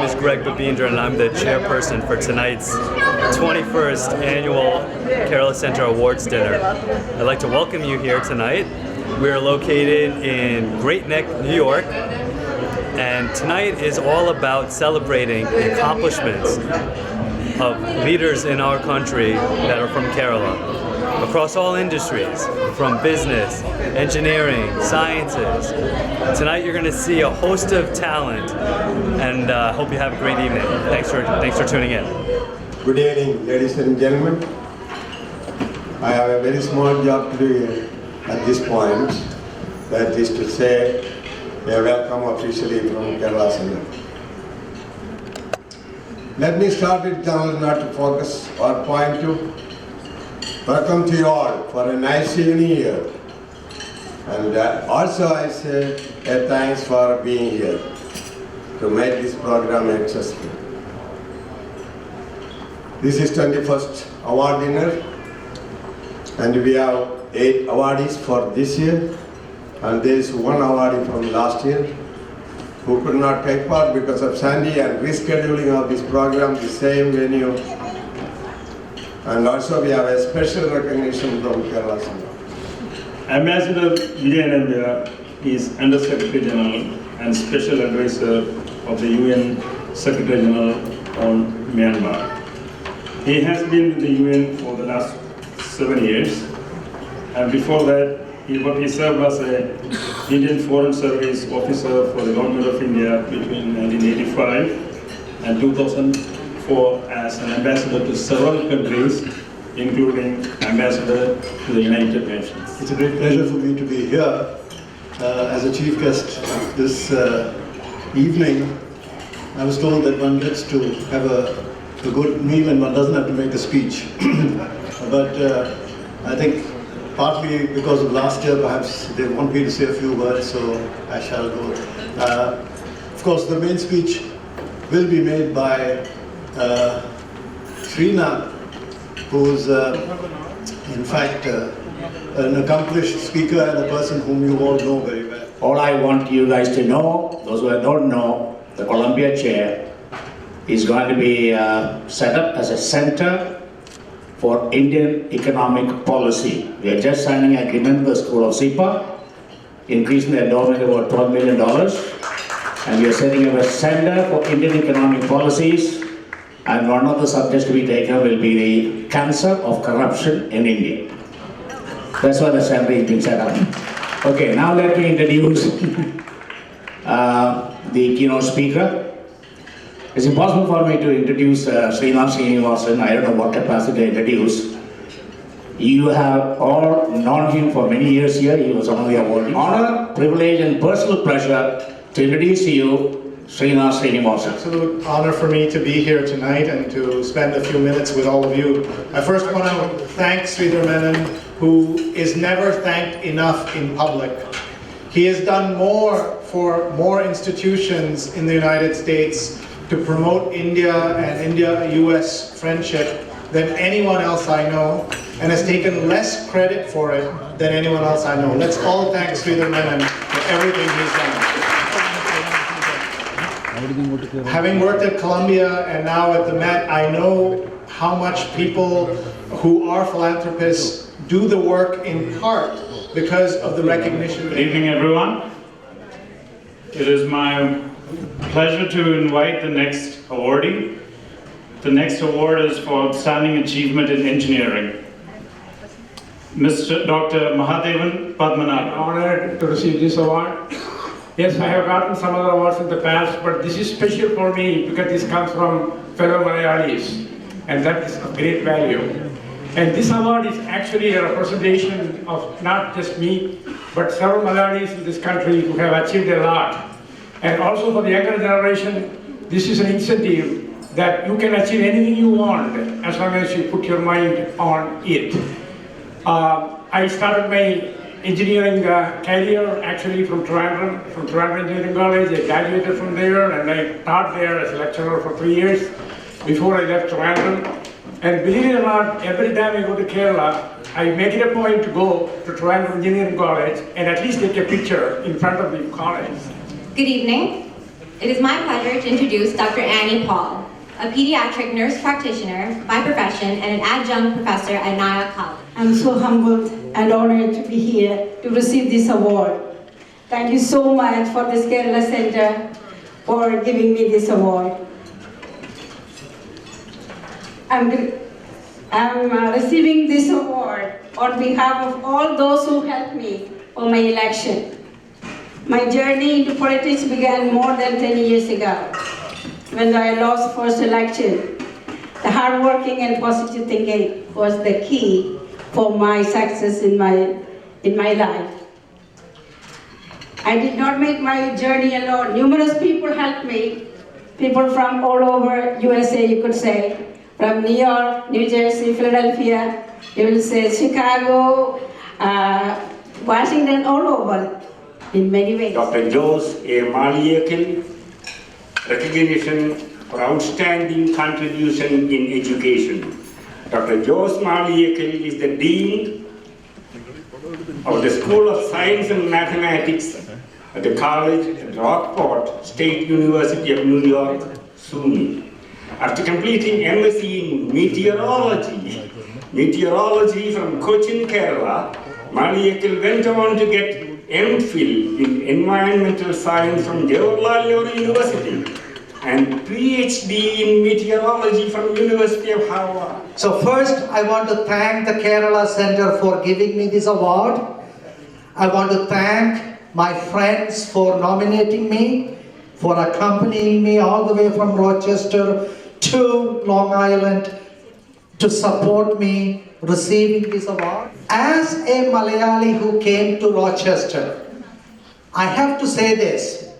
name is Greg Babindra and I'm the chairperson for tonight's 21st Annual Kairali Center Awards Dinner. I'd like to welcome you here tonight. We are located in Great Neck, New York, and tonight is all about celebrating the accomplishments of leaders in our country that are from Kerala, across all industries, from business, engineering, sciences. Tonight you're going to see a host of talent, and hope you have a great evening. Thanks for tuning in. Good evening, ladies and gentlemen. I have a very small job to do here at this point, that is to say a welcome officially from Kerala Center. Let me start with not to focus or point to. Welcome to you all for a nice evening here. And also I say a thanks for being here to make this program accessible. This is 21st award dinner, and we have 8 awardees for this year, and there is 1 awardee from last year who could not take part because of Sandy and rescheduling of this program, the same venue. And also we have a special recognition from Kerala Center. Ambassador Vijayananda is Under Secretary General and Special Advisor of the UN Secretary General on Myanmar. He has been with the UN for the last 7 years, and before that he served as an Indian Foreign Service officer for the Government of India between 1985 and 2004 as an ambassador to several countries, including ambassador to the United Nations. It's a great pleasure for me to be here as a chief guest this evening. I was told that one gets to have a good meal and one doesn't have to make a speech. But I think partly because of last year, perhaps they want me to say a few words, so I shall go. Of course, the main speech will be made by Srinath, who's in fact an accomplished speaker and a person whom you all know very well. All I want you guys to know, those who don't know, the Columbia Chair is going to be set up as a center for Indian economic policy. We are just signing an agreement with the School of SIPA, increasing the endowment about $12 million, and we are setting up a center for Indian economic policies, and one of the subjects to be taken will be the cancer of corruption in India. That's why the center is being set up. Okay, now let me introduce the keynote speaker. It's impossible for me to introduce Srinath Srinivasan. I don't know what capacity to introduce. You have all known him for many years here. He was one of the awardees. Honor, privilege, and personal pleasure to introduce to you Srinath Srinivasan. Absolute honor for me to be here tonight and to spend a few minutes with all of you. I first want to thank Sridhar Menon, who is never thanked enough in public. He has done more for more institutions in the United States to promote India and India-US friendship than anyone else I know, and has taken less credit for it than anyone else I know. Let's all thank Sridhar Menon for everything he's done. Having worked at Columbia and now at the Met, I know how much people who are philanthropists do the work in part because of the recognition. Good evening, everyone. It is my pleasure to invite the next awardee. The next award is for Outstanding Achievement in Engineering. Mr. Dr. Mahadevan Padmanabhan. Honored to receive this award. Yes, I have gotten some other awards in the past, but this is special for me because this comes from fellow Malayalis, and that is of great value. And this award is actually a representation of not just me, but several Malayalis in this country who have achieved a lot. And also for the younger generation, this is an incentive that you can achieve anything you want as long as you put your mind on it. I started my engineering career actually from Trivandrum Engineering College. I graduated from there and I taught there as a lecturer for 3 years before I left Trivandrum. And believe it or not, every time I go to Kerala, I make it a point to go to Trivandrum Engineering College and at least take a picture in front of the college. Good evening. It is my pleasure to introduce Dr. Annie Paul, a pediatric nurse practitioner by profession and an adjunct professor at Naya College. I'm so humbled and honored to be here to receive this award. Thank you so much for this Kerala Center for giving me this award. I'm receiving this award on behalf of all those who helped me for my election. My journey into politics began more than 10 years ago, when I lost first election. The hardworking and positive thinking was the key for my success in my life. I did not make my journey alone. Numerous people helped me. People from all over USA, you could say, from New York, New Jersey, Philadelphia, you will say Chicago, Washington, all over, in many ways. Dr. Jose A. Malayali, recognition for outstanding contribution in education. Dr. Jose Malayali is the Dean of the School of Science and Mathematics at the college at Rockport State University of New York, SUNY. After completing MSc in meteorology from Cochin, Kerala, Malayali went on to get MPhil in environmental science from Jawaharlal Nehru University and PhD in meteorology from University of Harvard. So first, I want to thank the Kerala Center for giving me this award. I want to thank my friends for nominating me, for accompanying me all the way from Rochester to Long Island to support me receiving this award. As a Malayali who came to Rochester, I have to say this.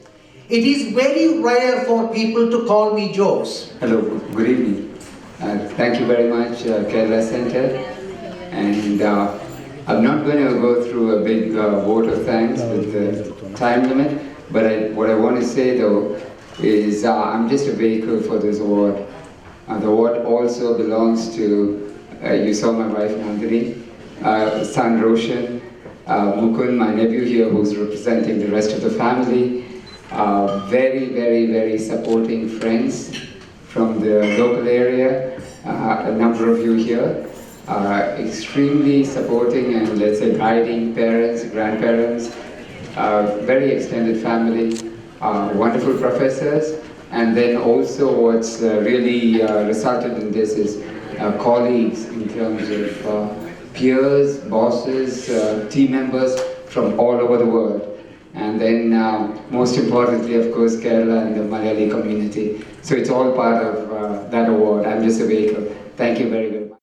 It is very rare for people to call me Jose. Hello, good evening. Thank you very much, Kerala Center. And I'm not going to go through a big vote of thanks with the time limit, but what I want to say though is I'm just a vehicle for this award. The award also belongs to, you saw my wife Nandini, son Roshan, Mukund, my nephew here who's representing the rest of the family, very supporting friends from the local area, a number of you here, extremely supporting and let's say guiding parents, grandparents, very extended family, wonderful professors, and then also what's really resulted in this is colleagues in terms of peers, bosses, team members from all over the world. And then most importantly, of course, Kerala and the Malayali community. So it's all part of that award. I'm just a vehicle. Thank you very much.